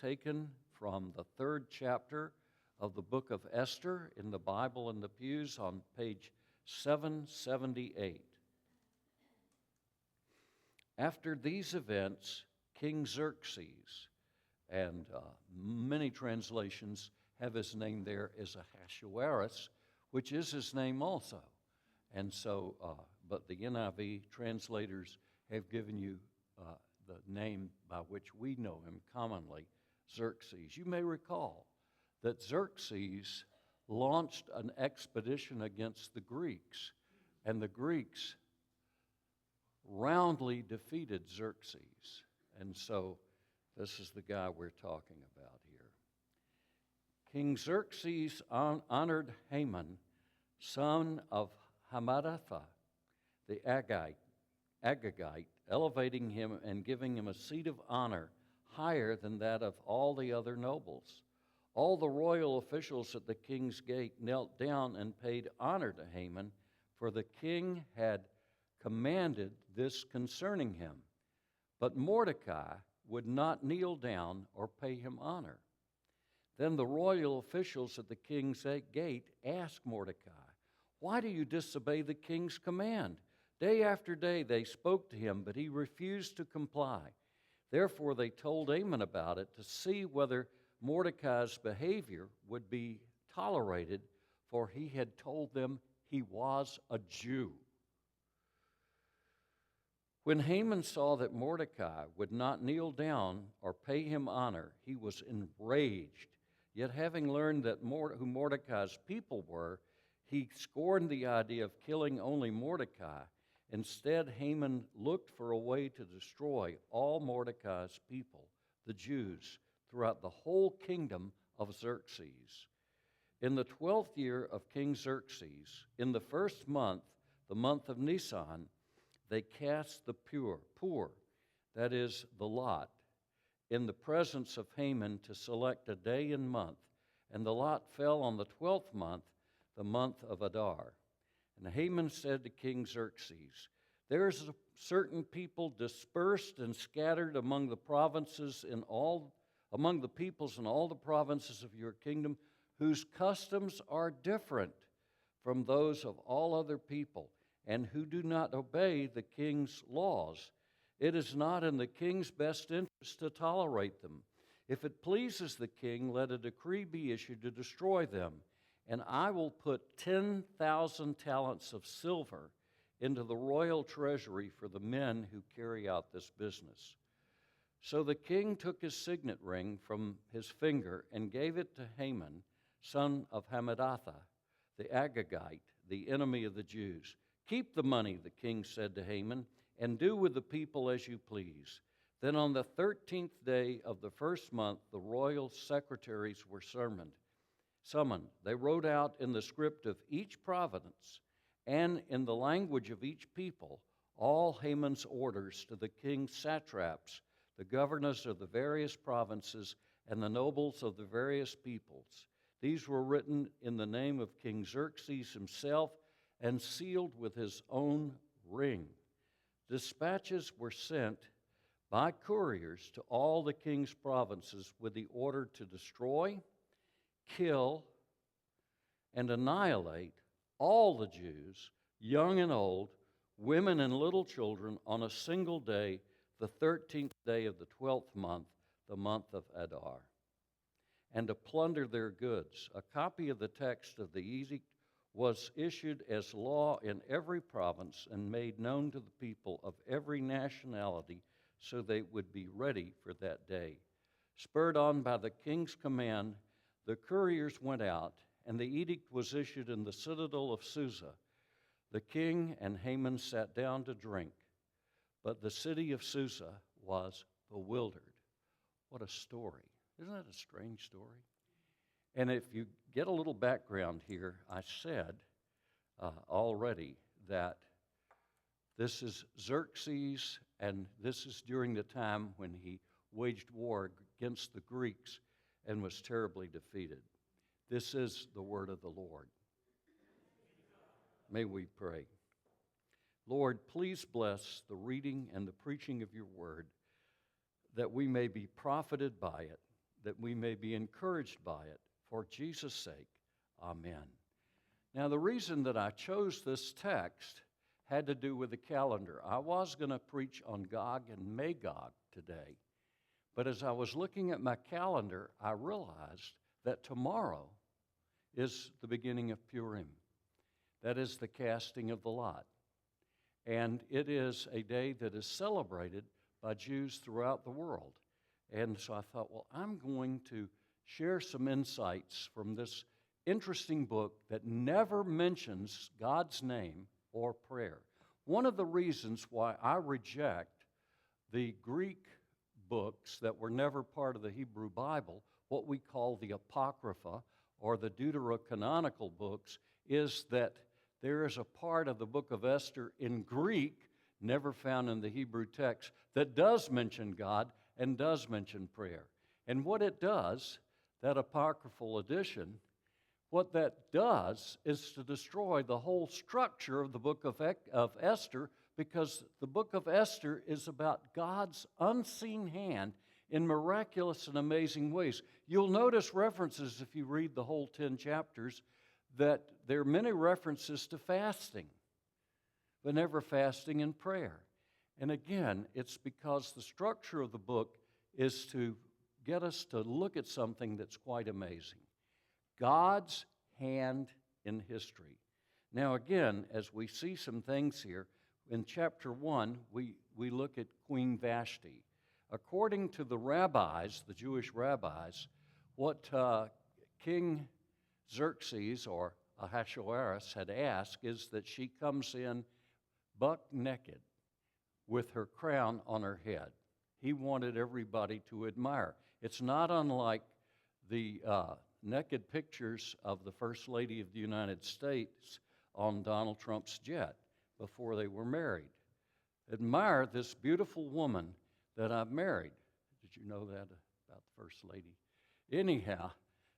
taken from the third chapter of the book of Esther in the Bible in the pews on page 778. After these events, King Xerxes, and many translations have his name there as Ahasuerus, which is his name also. And so, but the NIV translators have given you the name by which we know him commonly, Xerxes. You may recall that Xerxes launched an expedition against the Greeks, and the Greeks roundly defeated Xerxes. And so this is the guy we're talking about here. King Xerxes honored Haman, son of Hammedatha, the Agagite, elevating him and giving him a seat of honor higher than that of all the other nobles. All the royal officials at the king's gate knelt down and paid honor to Haman, for the king had commanded this concerning him. But Mordecai would not kneel down or pay him honor. Then the royal officials at the king's gate asked Mordecai, "Why do you disobey the king's command?" Day after day they spoke to him, but he refused to comply. Therefore they told Haman about it to see whether Mordecai's behavior would be tolerated, for he had told them he was a Jew. When Haman saw that Mordecai would not kneel down or pay him honor, he was enraged. Yet having learned that who Mordecai's people were, he scorned the idea of killing only Mordecai. Instead, Haman looked for a way to destroy all Mordecai's people, the Jews, throughout the whole kingdom of Xerxes. In the 12th year of King Xerxes, in the first month, the month of Nisan, they cast the poor, that is, the lot, in the presence of Haman to select a day and month, and the lot fell on the 12th month, the month of Adar. And Haman said to King Xerxes, "There's a certain people dispersed and scattered among the provinces among the peoples in all the provinces of your kingdom, whose customs are different from those of all other people, and who do not obey the king's laws. It is not in the king's best interest to tolerate them. If it pleases the king, let a decree be issued to destroy them, and I will put 10,000 talents of silver into the royal treasury for the men who carry out this business." So the king took his signet ring from his finger and gave it to Haman, son of Hammedatha, the Agagite, the enemy of the Jews. "Keep the money," the king said to Haman, "and do with the people as you please." Then on the 13th day of the first month, the royal secretaries were summoned. They wrote out in the script of each province and in the language of each people all Haman's orders to the king's satraps, the governors of the various provinces, and the nobles of the various peoples. These were written in the name of King Xerxes himself and sealed with his own ring. Dispatches were sent by couriers to all the king's provinces with the order to destroy, kill, and annihilate all the Jews, young and old, women and little children, on a single day, the 13th day of the 12th month, the month of Adar, and to plunder their goods. A copy of the text of the edict was issued as law in every province and made known to the people of every nationality so they would be ready for that day. Spurred on by the king's command, the couriers went out, and the edict was issued in the citadel of Susa. The king and Haman sat down to drink, but the city of Susa was bewildered. What a story. Isn't that a strange story? And if you get a little background here, I said already that this is Xerxes, and this is during the time when he waged war against the Greeks and was terribly defeated. This is the word of the Lord. May we pray. Lord, please bless the reading and the preaching of your word, that we may be profited by it. that we may be encouraged by it. For Jesus' sake, amen. Now, the reason that I chose this text had to do with the calendar. I was going to preach on Gog and Magog today, but as I was looking at my calendar, I realized that tomorrow is the beginning of Purim. That is the casting of the lot. And it is a day that is celebrated by Jews throughout the world. And so I thought, well, I'm going to share some insights from this interesting book that never mentions God's name or prayer. One of the reasons why I reject the Greek books that were never part of the Hebrew Bible, what we call the Apocrypha or the Deuterocanonical books, is that there is a part of the book of Esther in Greek, never found in the Hebrew text, that does mention God and does mention prayer. And what it does, that apocryphal edition, what that does is to destroy the whole structure of the book of Esther, because the book of Esther is about God's unseen hand in miraculous and amazing ways. You'll notice references, if you read the whole 10 chapters, that there are many references to fasting, but never fasting and prayer. And again, it's because the structure of the book is to get us to look at something that's quite amazing. God's hand in history. Now again, as we see some things here, in chapter 1, we look at Queen Vashti. According to the rabbis, the Jewish rabbis, what King Xerxes or Ahasuerus had asked is that she comes in buck naked with her crown on her head. He wanted everybody to admire. It's not unlike the naked pictures of the First Lady of the United States on Donald Trump's jet before they were married. Admire this beautiful woman that I've married. Did you know that about the First Lady? Anyhow,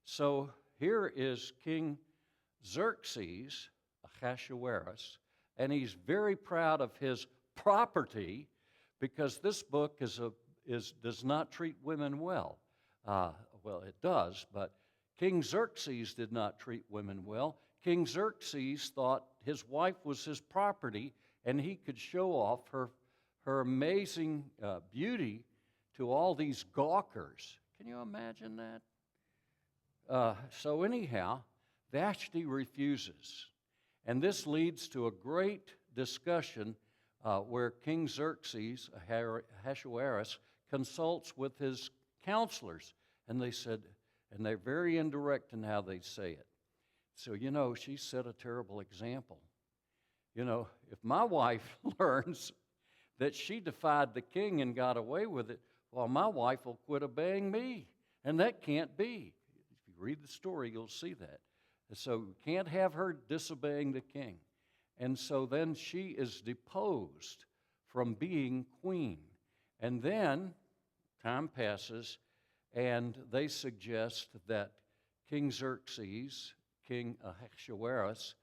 so here is King Xerxes, Ahasuerus, and he's very proud of his property because this book does not treat women well. Well, it does, but King Xerxes did not treat women well. King Xerxes thought his wife was his property and he could show off her amazing beauty to all these gawkers. Can you imagine that? So anyhow, Vashti refuses. And this leads to a great discussion where King Xerxes, Ahasuerus, consults with his counselors. And they said, and they're very indirect in how they say it. So, she set a terrible example. If my wife learns that she defied the king and got away with it, well, my wife will quit obeying me. And that can't be. If you read the story, you'll see that. So we can't have her disobeying the king. And so then she is deposed from being queen. And then time passes, and they suggest that King Xerxes, King Ahasuerus,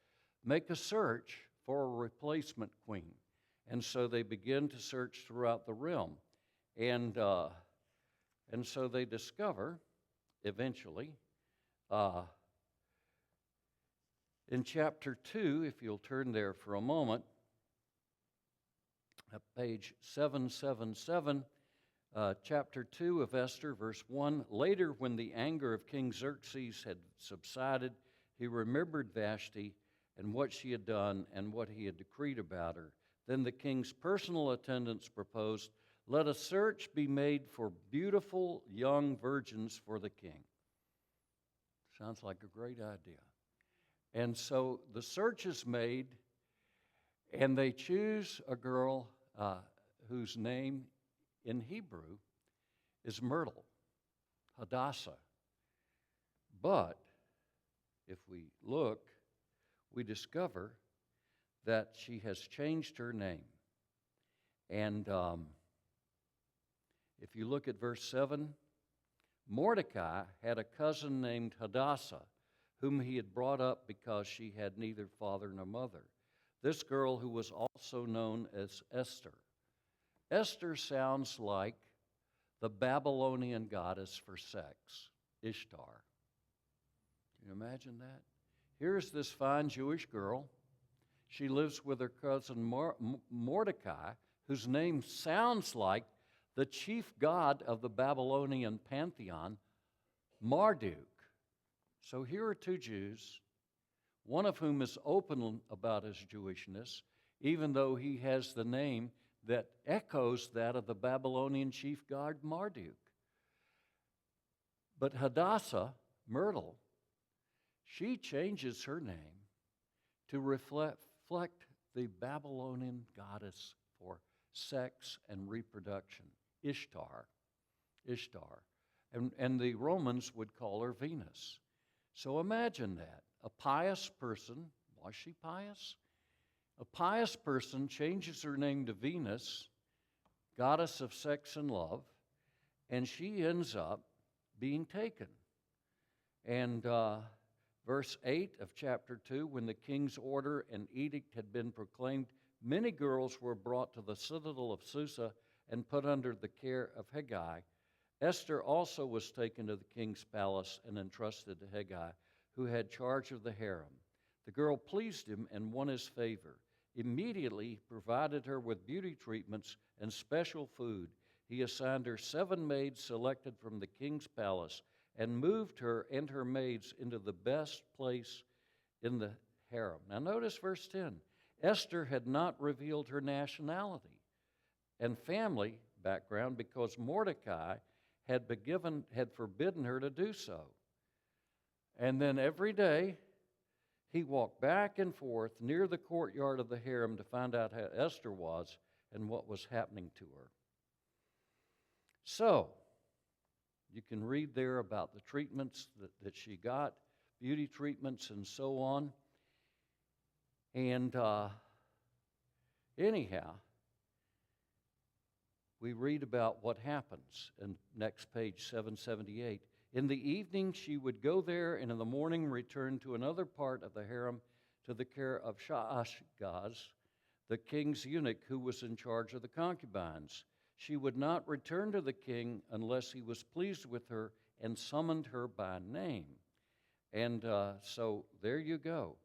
make a search for a replacement queen. And so they begin to search throughout the realm. And so they discover, eventually, in chapter 2, if you'll turn there for a moment, at page 777, chapter 2 of Esther, verse 1, later when the anger of King Xerxes had subsided, he remembered Vashti and what she had done and what he had decreed about her. Then the king's personal attendants proposed, let a search be made for beautiful young virgins for the king. Sounds like a great idea. And so the search is made, and they choose a girl whose name in Hebrew is Myrtle, Hadassah. But if we look, we discover that she has changed her name. And if you look at verse 7, Mordecai had a cousin named Hadassah, whom he had brought up because she had neither father nor mother. This girl who was also known as Esther. Esther sounds like the Babylonian goddess for sex, Ishtar. Can you imagine that? Here's this fine Jewish girl. She lives with her cousin Mordecai, whose name sounds like the chief god of the Babylonian pantheon, Marduk. So here are two Jews, one of whom is open about his Jewishness, even though he has the name that echoes that of the Babylonian chief god Marduk. But Hadassah, Myrtle, she changes her name to reflect the Babylonian goddess for sex and reproduction, Ishtar. And the Romans would call her Venus. So imagine that. A pious person, was she pious? A pious person changes her name to Venus, goddess of sex and love, and she ends up being taken. And verse 8 of chapter 2, when the king's order and edict had been proclaimed, many girls were brought to the citadel of Susa and put under the care of Hegai. Esther also was taken to the king's palace and entrusted to Hegai, who had charge of the harem. The girl pleased him and won his favor. Immediately, he provided her with beauty treatments and special food. He assigned her 7 maids selected from the king's palace and moved her and her maids into the best place in the harem. Now notice verse 10. Esther had not revealed her nationality and family background because Mordecai had forbidden her to do so. And then every day, he walked back and forth near the courtyard of the harem to find out how Esther was and what was happening to her. So, you can read there about the treatments that she got, beauty treatments and so on. And anyhow, we read about what happens in next page 778. In the evening she would go there, and in the morning return to another part of the harem to the care of Shaashgaz, the king's eunuch who was in charge of the concubines. She would not return to the king unless he was pleased with her and summoned her by name. And so there you go.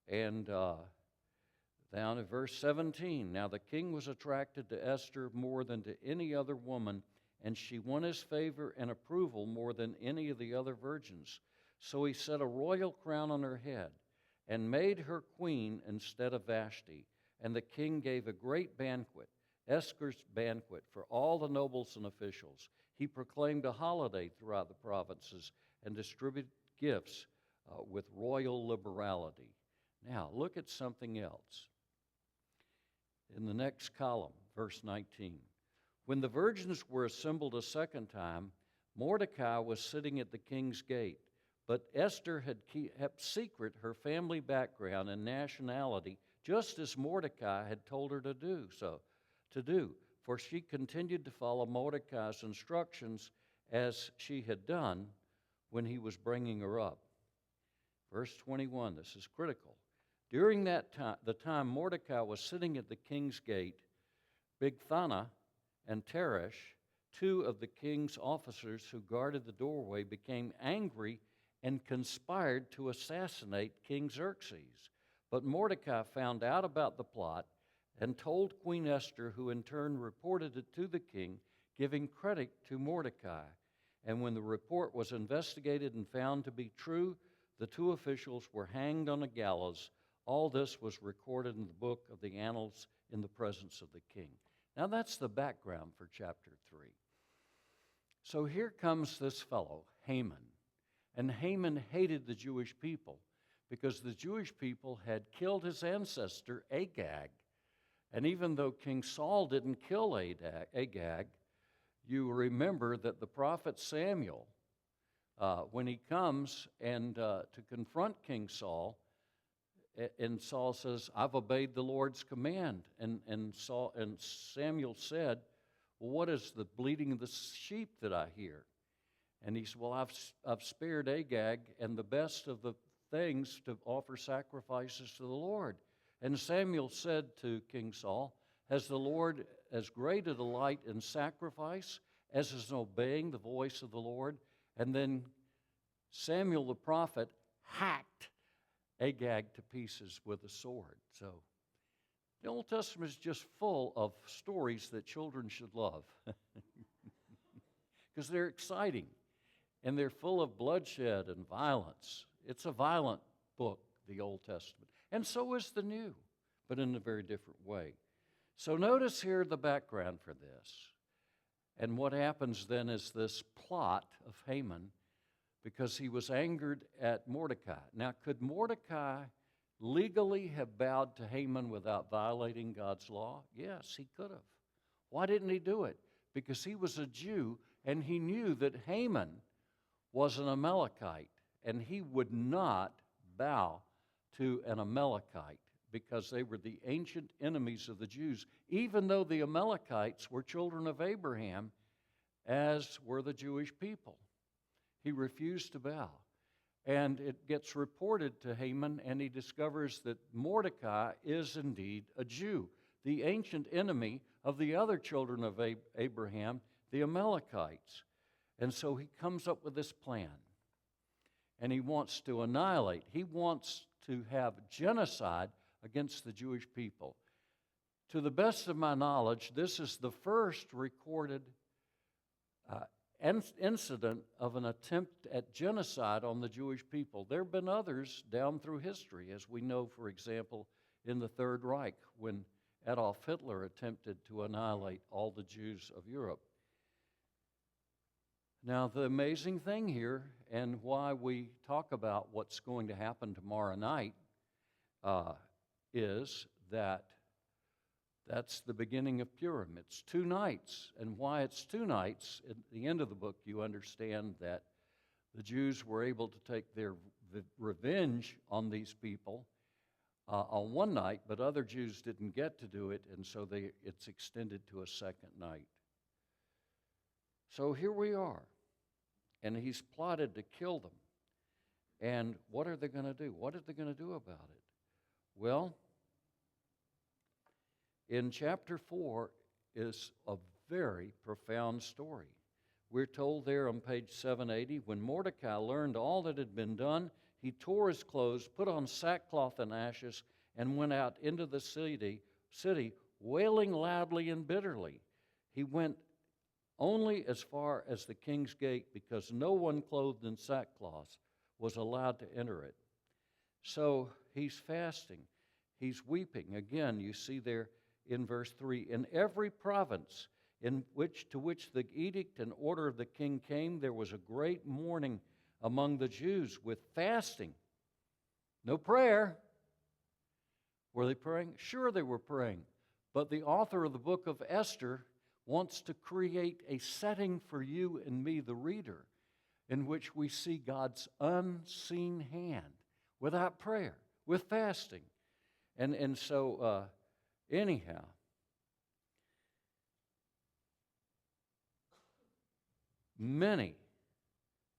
And down in verse 17, now the king was attracted to Esther more than to any other woman, and she won his favor and approval more than any of the other virgins. So he set a royal crown on her head and made her queen instead of Vashti. And the king gave a great banquet, Esther's banquet, for all the nobles and officials. He proclaimed a holiday throughout the provinces and distributed gifts with royal liberality. Now, look at something else. In the next column, verse 19. When the virgins were assembled a second time, Mordecai was sitting at the king's gate, but Esther had kept secret her family background and nationality, just as Mordecai had told her to do, for she continued to follow Mordecai's instructions as she had done when he was bringing her up. Verse 21, this is critical. During that time, the time Mordecai was sitting at the king's gate, Bigthana and Teresh, 2 of the king's officers who guarded the doorway, became angry and conspired to assassinate King Xerxes. But Mordecai found out about the plot and told Queen Esther, who in turn reported it to the king, giving credit to Mordecai. And when the report was investigated and found to be true, the 2 officials were hanged on a gallows. All this was recorded in the book of the annals in the presence of the king. Now that's the background for chapter 3. So here comes this fellow, Haman. And Haman hated the Jewish people because the Jewish people had killed his ancestor, Agag. And even though King Saul didn't kill Agag, you remember that the prophet Samuel, when he comes and to confront King Saul, and Saul says, I've obeyed the Lord's command. And Samuel said, well, what is the bleating of the sheep that I hear? And he said, well, I've spared Agag and the best of the things to offer sacrifices to the Lord. And Samuel said to King Saul, has the Lord as great a delight in sacrifice as is obeying the voice of the Lord. And then Samuel the prophet hacked Agag to pieces with a sword. So the Old Testament is just full of stories that children should love because they're exciting and they're full of bloodshed and violence. It's a violent book, the Old Testament. And so is the New, but in a very different way. So notice here the background for this. And what happens then is this plot of Haman, because he was angered at Mordecai. Now, could Mordecai legally have bowed to Haman without violating God's law? Yes, he could have. Why didn't he do it? Because he was a Jew, and he knew that Haman was an Amalekite, and he would not bow to an Amalekite because they were the ancient enemies of the Jews, even though the Amalekites were children of Abraham, as were the Jewish people. He refused to bow. And it gets reported to Haman, and he discovers that Mordecai is indeed a Jew, the ancient enemy of the other children of Abraham, the Amalekites. And so he comes up with this plan, and he wants to annihilate. He wants to have genocide against the Jewish people. To the best of my knowledge, this is the first recorded incident of an attempt at genocide on the Jewish people. There have been others down through history, as we know, for example, in the Third Reich, when Adolf Hitler attempted to annihilate all the Jews of Europe. Now, the amazing thing here, and why we talk about what's going to happen tomorrow night, is that that's the beginning of Purim. It's 2 nights. And why it's 2 nights, at the end of the book, you understand that the Jews were able to take their revenge on these people on one night, but other Jews didn't get to do it, and so it's extended to a second night. So here we are, and he's plotted to kill them. And what are they going to do? What are they going to do about it? Well, in chapter 4 is a very profound story. We're told there on page 780, when Mordecai learned all that had been done, he tore his clothes, put on sackcloth and ashes, and went out into the city, wailing loudly and bitterly. He went only as far as the king's gate, because no one clothed in sackcloth was allowed to enter it. So he's fasting. He's weeping. Again, you see there in verse 3, in every province to which the edict and order of the king came, there was a great mourning among the Jews with fasting. No prayer. Were they praying? Sure, they were praying. But the author of the book of Esther wants to create a setting for you and me, the reader, in which we see God's unseen hand without prayer, with fasting. And so, anyhow, many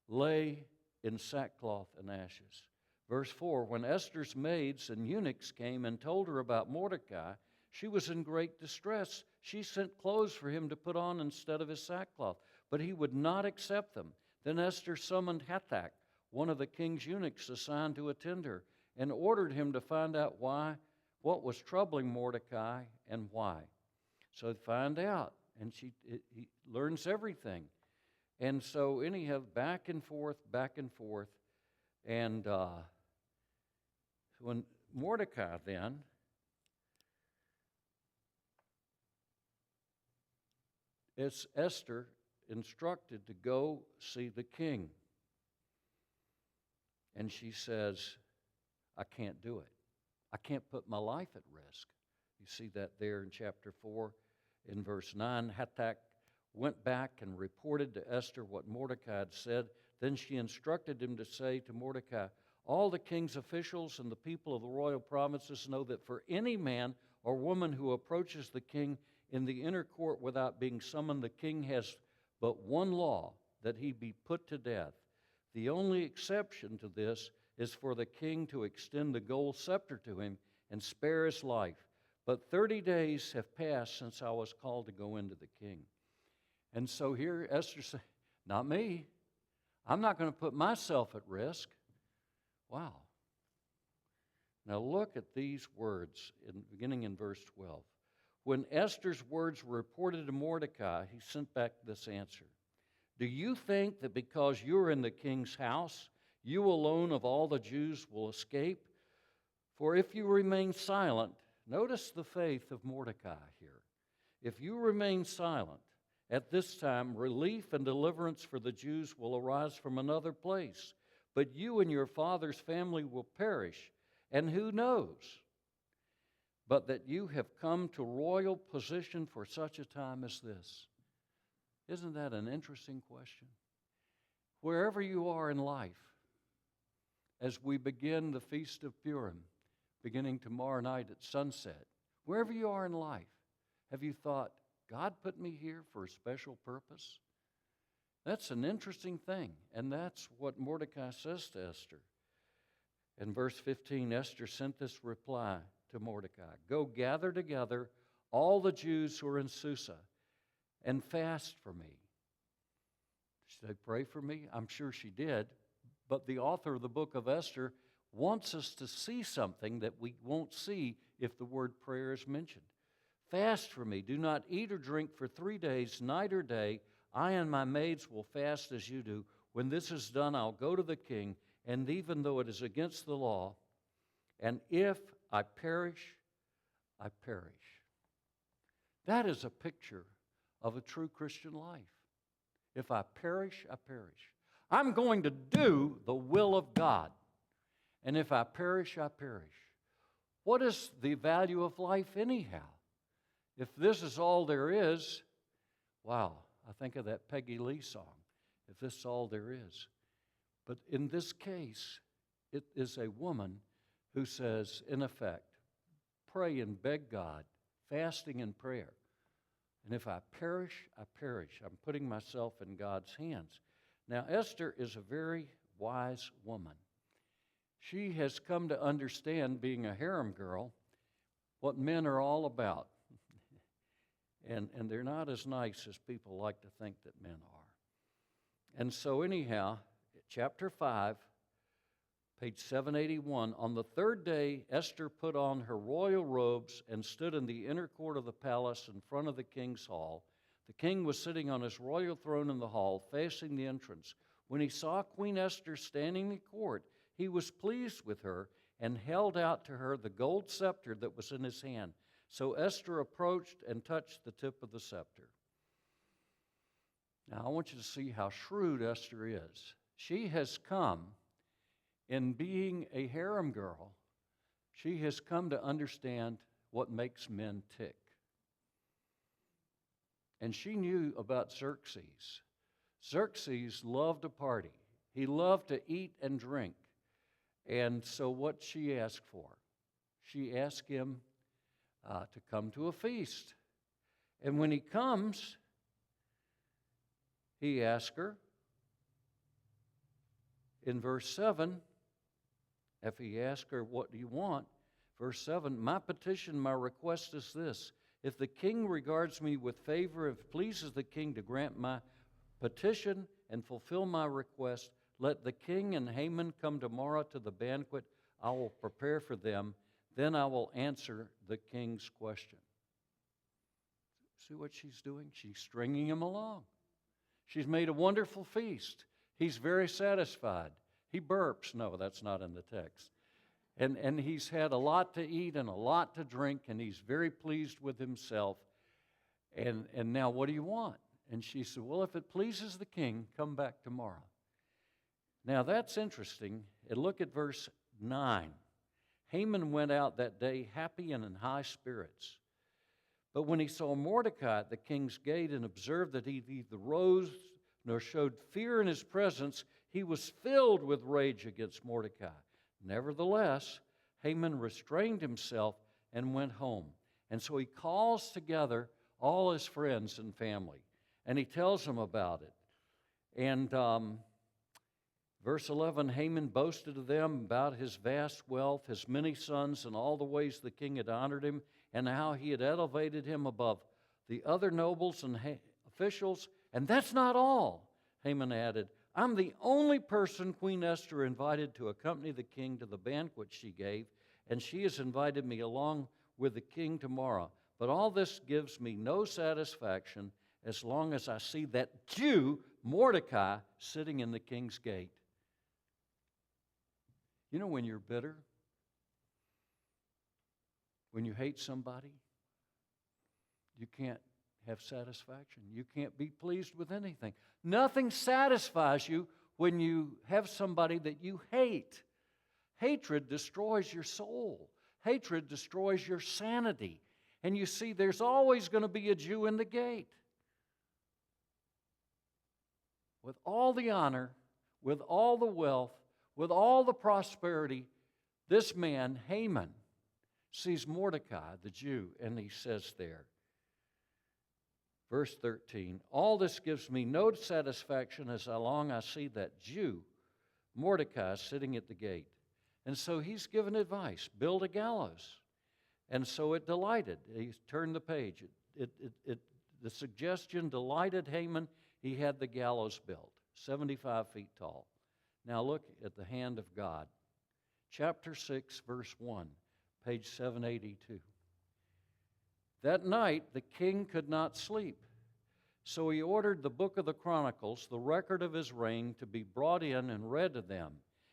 lay in sackcloth and ashes. Verse 4, when Esther's maids and eunuchs came and told her about Mordecai, she was in great distress. She sent clothes for him to put on instead of his sackcloth, but he would not accept them. Then Esther summoned Hathach, one of the king's eunuchs assigned to attend her, and ordered him to find out what was troubling Mordecai and why. So find out, and he learns everything. And so anyhow, back and forth, and when Mordecai then is Esther instructed to go see the king. And she says, I can't do it. I can't put my life at risk. You see that there in chapter 4 in verse 9. Hathach went back and reported to Esther what Mordecai had said. Then she instructed him to say to Mordecai, all the king's officials and the people of the royal provinces know that for any man or woman who approaches the king in the inner court without being summoned, the king has but one law, that he be put to death. The only exception to this is for the king to extend the gold scepter to him and spare his life. But 30 days have passed since I was called to go into the king. And so here Esther said, not me. I'm not going to put myself at risk. Wow. Now look at these words beginning in verse 12. When Esther's words were reported to Mordecai, he sent back this answer. Do you think that because you're in the king's house, you alone of all the Jews will escape? For if you remain silent, notice the faith of Mordecai here. If you remain silent, at this time relief and deliverance for the Jews will arise from another place, but you and your father's family will perish, and who knows but that you have come to royal position for such a time as this? Isn't that an interesting question? Wherever you are in life, as we begin the Feast of Purim, beginning tomorrow night at sunset, wherever you are in life, have you thought, God put me here for a special purpose? That's an interesting thing, and that's what Mordecai says to Esther. In verse 15, Esther sent this reply to Mordecai. Go gather together all the Jews who are in Susa and fast for me. Did they pray for me? I'm sure she did. But the author of the book of Esther wants us to see something that we won't see if the word prayer is mentioned. Fast for me. Do not eat or drink for 3 days, night or day. I and my maids will fast as you do. When this is done, I'll go to the king, and even though it is against the law, and if I perish, I perish. That is a picture of a true Christian life. If I perish, I perish. I'm going to do the will of God. And if I perish, I perish. What is the value of life anyhow? If this is all there is, wow, I think of that Peggy Lee song, if this is all there is. But in this case, it is a woman who says, in effect, pray and beg God, fasting and prayer. And if I perish, I perish. I'm putting myself in God's hands. Now, Esther is a very wise woman. She has come to understand, being a harem girl, what men are all about. And they're not as nice as people like to think that men are. And so anyhow, chapter 5, page 781, on the third day, Esther put on her royal robes and stood in the inner court of the palace in front of the king's hall. The king was sitting on his royal throne in the hall, facing the entrance. When he saw Queen Esther standing in the court, he was pleased with her and held out to her the gold scepter that was in his hand. So Esther approached and touched the tip of the scepter. Now I want you to see how shrewd Esther is. She has come, in being a harem girl, she has come to understand what makes men tick. And she knew about Xerxes. Xerxes loved a party. He loved to eat and drink. And so what she asked for? She asked him to come to a feast. And when he comes, he asks her, in verse 7, if he asks her, what do you want? Verse 7, my petition, my request is this. If the king regards me with favor, if it pleases the king to grant my petition and fulfill my request, let the king and Haman come tomorrow to the banquet. I will prepare for them. Then I will answer the king's question. See what she's doing? She's stringing him along. She's made a wonderful feast. He's very satisfied. He burps. No, that's not in the text. And he's had a lot to eat and a lot to drink, and he's very pleased with himself. And now what do you want? And she said, well, if it pleases the king, come back tomorrow. Now that's interesting. And look at verse 9. Haman went out that day happy and in high spirits. But when he saw Mordecai at the king's gate and observed that he neither rose nor showed fear in his presence, he was filled with rage against Mordecai. Nevertheless, Haman restrained himself and went home. And so he calls together all his friends and family, and he tells them about it. And verse 11, Haman boasted to them about his vast wealth, his many sons, and all the ways the king had honored him, and how he had elevated him above the other nobles and officials, And that's not all, Haman added. I'm the only person Queen Esther invited to accompany the king to the banquet she gave, and she has invited me along with the king tomorrow. But all this gives me no satisfaction as long as I see that Jew, Mordecai, sitting in the king's gate. You know when you're bitter? When you hate somebody? You can't have satisfaction. You can't be pleased with anything. Nothing satisfies you when you have somebody that you hate. Hatred destroys your soul. Hatred destroys your sanity. And you see, there's always going to be a Jew in the gate. With all the honor, with all the wealth, with all the prosperity, this man, Haman, sees Mordecai, the Jew, and he says there, verse 13, all this gives me no satisfaction as long as I see that Jew, Mordecai, sitting at the gate. And so he's given advice, build a gallows. And so it delighted. He turned the page. The suggestion delighted Haman. He had the gallows built, 75 feet tall. Now look at the hand of God. Chapter 6, verse 1, page 782. That night the king could not sleep, so he ordered the book of the Chronicles, the record of his reign, to be brought in and read to them.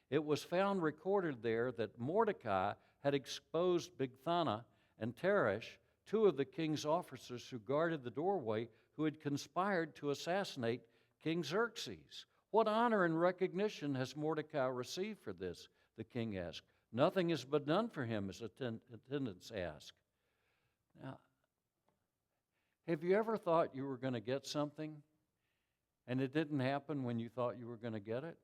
It was found recorded there that Mordecai had exposed Bigthana and Teresh, two of the king's officers who guarded the doorway, who had conspired to assassinate King Xerxes. What honor and recognition has Mordecai received for this? The king asked. Nothing has been done for him, his attendants asked. Now, have you ever thought you were going to get something and it didn't happen when you thought you were going to get it?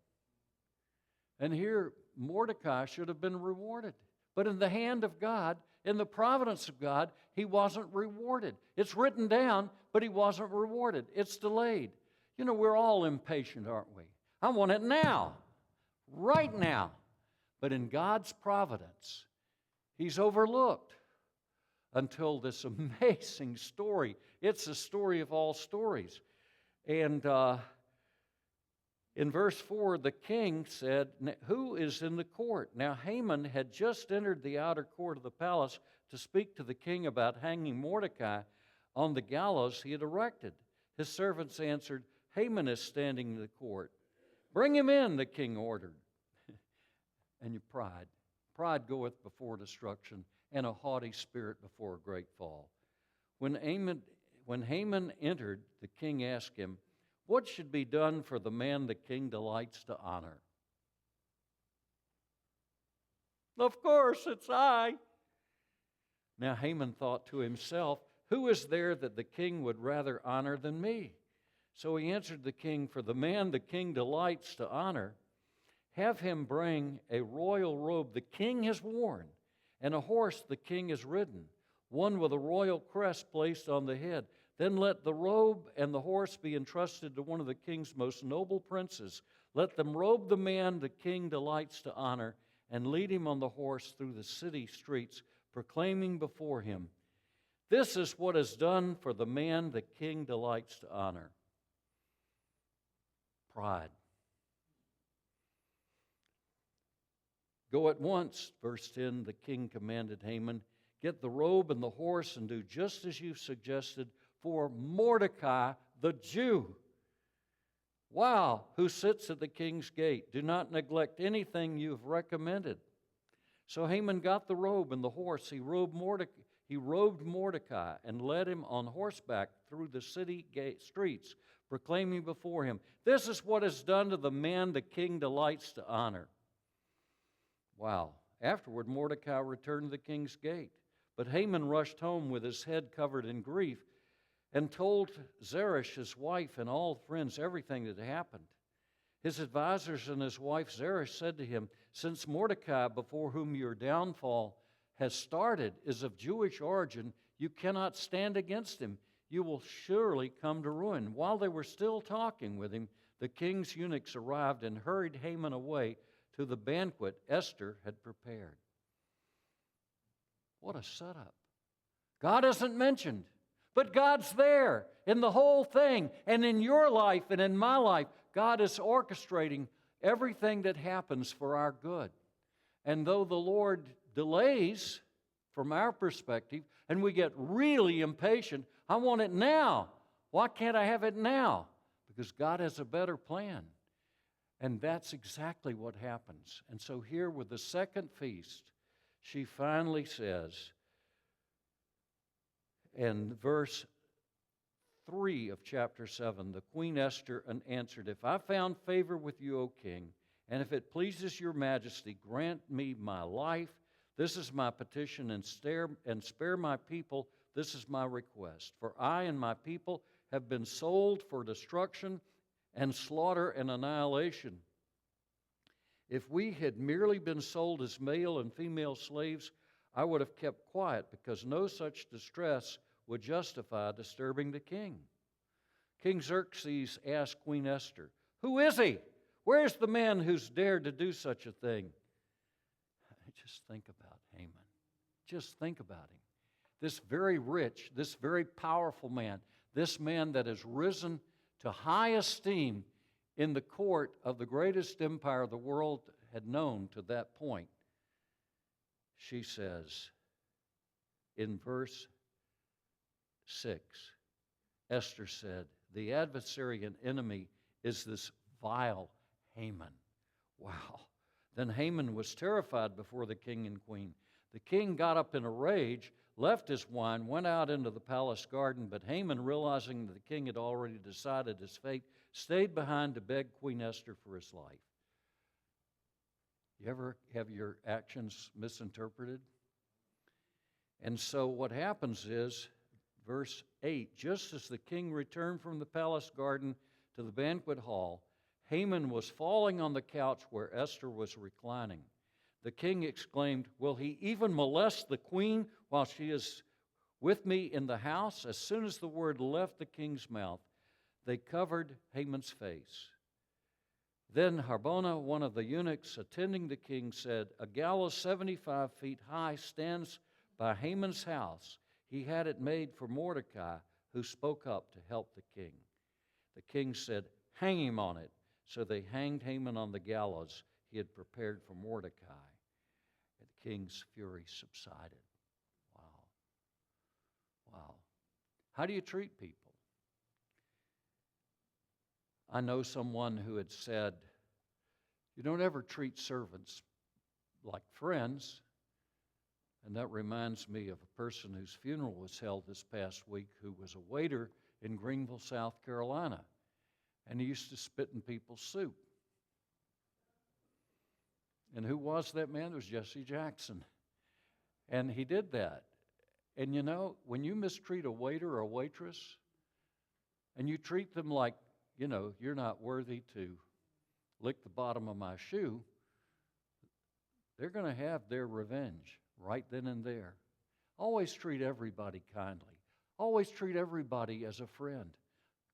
And here, Mordecai should have been rewarded. But in the hand of God, in the providence of God, he wasn't rewarded. It's written down, but he wasn't rewarded. It's delayed. You know, we're all impatient, aren't we? I want it now, right now. But in God's providence, he's overlooked until this amazing story. It's the story of all stories. And in verse 4, the king said, who is in the court? Now Haman had just entered the outer court of the palace to speak to the king about hanging Mordecai on the gallows he had erected. His servants answered, Haman is standing in the court. Bring him in, the king ordered. And your pride. Pride goeth before destruction, and a haughty spirit before a great fall. When Haman entered, the king asked him, what should be done for the man the king delights to honor? Of course, it's I. Now Haman thought to himself, who is there that the king would rather honor than me? So he answered the king, for the man the king delights to honor, have him bring a royal robe the king has worn, and a horse the king has ridden, one with a royal crest placed on the head. Then let the robe and the horse be entrusted to one of the king's most noble princes. Let them robe the man the king delights to honor, and lead him on the horse through the city streets, proclaiming before him, this is what is done for the man the king delights to honor. Pride. Go at once, verse 10, the king commanded Haman, get the robe and the horse and do just as you suggested for Mordecai the Jew. Wow, who sits at the king's gate. Do not neglect anything you've recommended. So Haman got the robe and the horse. He robed Mordecai and led him on horseback through the city streets, proclaiming before him, this is what is done to the man the king delights to honor. Wow. Afterward, Mordecai returned to the king's gate. But Haman rushed home with his head covered in grief and told Zeresh, his wife, and all friends everything that had happened. His advisors and his wife Zeresh said to him, since Mordecai, before whom your downfall has started, is of Jewish origin, you cannot stand against him. You will surely come to ruin. While they were still talking with him, the king's eunuchs arrived and hurried Haman away to the banquet Esther had prepared. What a setup. God isn't mentioned. But God's there in the whole thing, and in your life and in my life. God is orchestrating everything that happens for our good. And though the Lord delays from our perspective, and we get really impatient, I want it now. Why can't I have it now? Because God has a better plan. And that's exactly what happens. And so here with the second feast, she finally says, in verse 3 of chapter 7, the Queen Esther answered, "If I found favor with you, O king, and if it pleases your majesty, grant me my life. This is my petition, and spare my people. This is my request. For I and my people have been sold for destruction and slaughter and annihilation. If we had merely been sold as male and female slaves, I would have kept quiet, because no such distress would justify disturbing the king." King Xerxes asked Queen Esther, "Who is he? Where's the man who's dared to do such a thing?" Just think about Haman. Just think about him. This very rich, this very powerful man, this man that has risen to high esteem in the court of the greatest empire the world had known to that point. She says in verse 6, Esther said, "The adversary and enemy is this vile Haman." Wow. Then Haman was terrified before the king and queen. The king got up in a rage, left his wine, went out into the palace garden, but Haman, realizing that the king had already decided his fate, stayed behind to beg Queen Esther for his life. You ever have your actions misinterpreted? And so what happens is, verse 8, just as the king returned from the palace garden to the banquet hall, Haman was falling on the couch where Esther was reclining. The king exclaimed, "Will he even molest the queen while she is with me in the house?" As soon as the word left the king's mouth, they covered Haman's face. Then Harbona, one of the eunuchs attending the king, said, "A gallows 75 feet high stands by Haman's house. He had it made for Mordecai, who spoke up to help the king." The king said, "Hang him on it." So they hanged Haman on the gallows he had prepared for Mordecai. And the king's fury subsided. Wow. Wow. How do you treat people? I know someone who had said, "You don't ever treat servants like friends." And that reminds me of a person whose funeral was held this past week who was a waiter in Greenville, South Carolina. And he used to spit in people's soup. And who was that man? It was Jesse Jackson. And he did that. And you know, when you mistreat a waiter or a waitress, and you treat them like, you're not worthy to lick the bottom of my shoe, they're going to have their revenge right then and there. Always treat everybody kindly. Always treat everybody as a friend.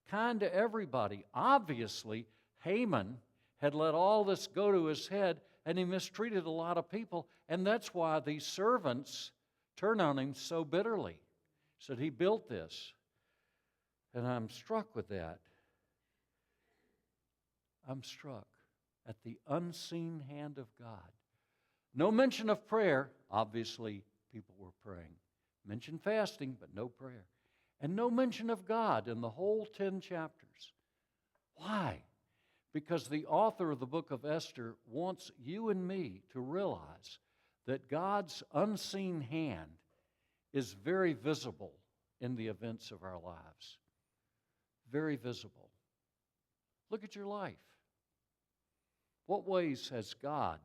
Kind to everybody. Obviously, Haman had let all this go to his head, and he mistreated a lot of people, and that's why these servants turn on him so bitterly. He said he built this. And I'm struck with that. I'm struck at the unseen hand of God. No mention of prayer. Obviously, people were praying. Mention fasting, but no prayer. And no mention of God in the whole 10 chapters. Why? Because the author of the book of Esther wants you and me to realize that God's unseen hand is very visible in the events of our lives. Very visible. Look at your life. What ways has God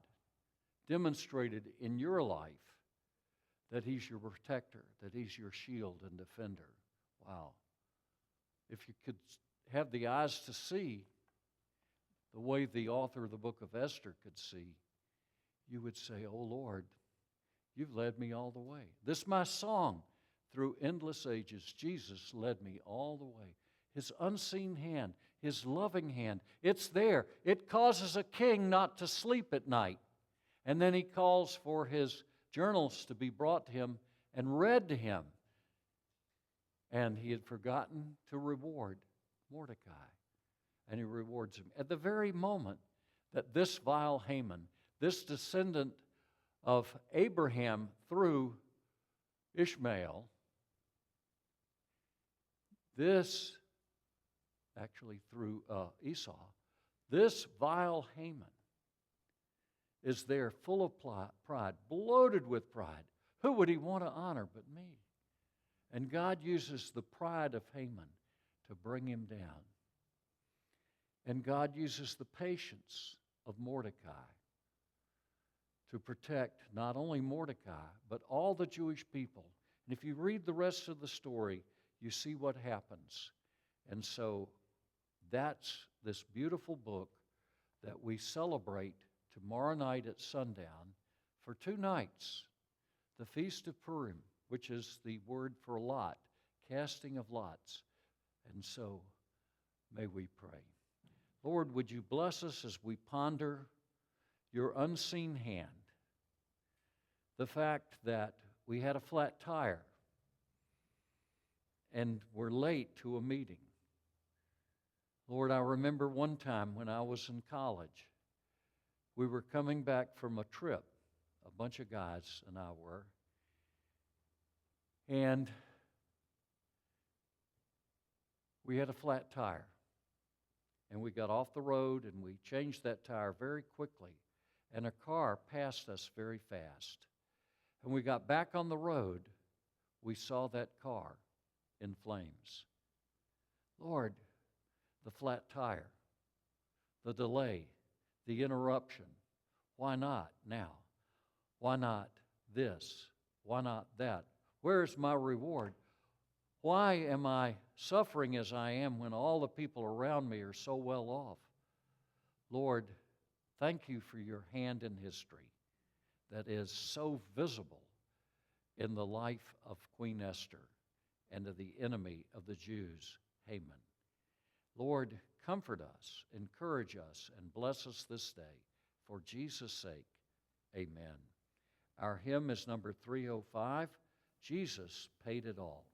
demonstrated in your life that He's your protector, that He's your shield and defender? Wow. If you could have the eyes to see the way the author of the book of Esther could see, you would say, "Oh Lord, you've led me all the way. This is my song. Through endless ages, Jesus led me all the way." His unseen hand, His loving hand, it's there. It causes a king not to sleep at night. And then he calls for his journals to be brought to him and read to him. And he had forgotten to reward Mordecai. And he rewards him. At the very moment that this vile Haman, this descendant of Abraham through Ishmael, this, actually through Esau, this vile Haman is there full of pride, bloated with pride. Who would he want to honor but me? And God uses the pride of Haman to bring him down. And God uses the patience of Mordecai to protect not only Mordecai, but all the Jewish people. And if you read the rest of the story, you see what happens. And so that's this beautiful book that we celebrate tomorrow night at sundown for 2 nights. The Feast of Purim, which is the word for lot, casting of lots. And so may we pray. Lord, would you bless us as we ponder your unseen hand? The fact that we had a flat tire and we're late to a meeting. Lord, I remember one time when I was in college, we were coming back from a trip, a bunch of guys and I were, and we had a flat tire. And we got off the road and we changed that tire very quickly. And a car passed us very fast. And we got back on the road, we saw that car in flames. Lord, the flat tire, the delay, the interruption. Why not now? Why not this? Why not that? Where's my reward? Why am I suffering as I am when all the people around me are so well off? Lord, thank you for your hand in history that is so visible in the life of Queen Esther and of the enemy of the Jews, Haman. Lord, comfort us, encourage us, and bless us this day. For Jesus' sake, amen. Our hymn is number 305, Jesus Paid It All.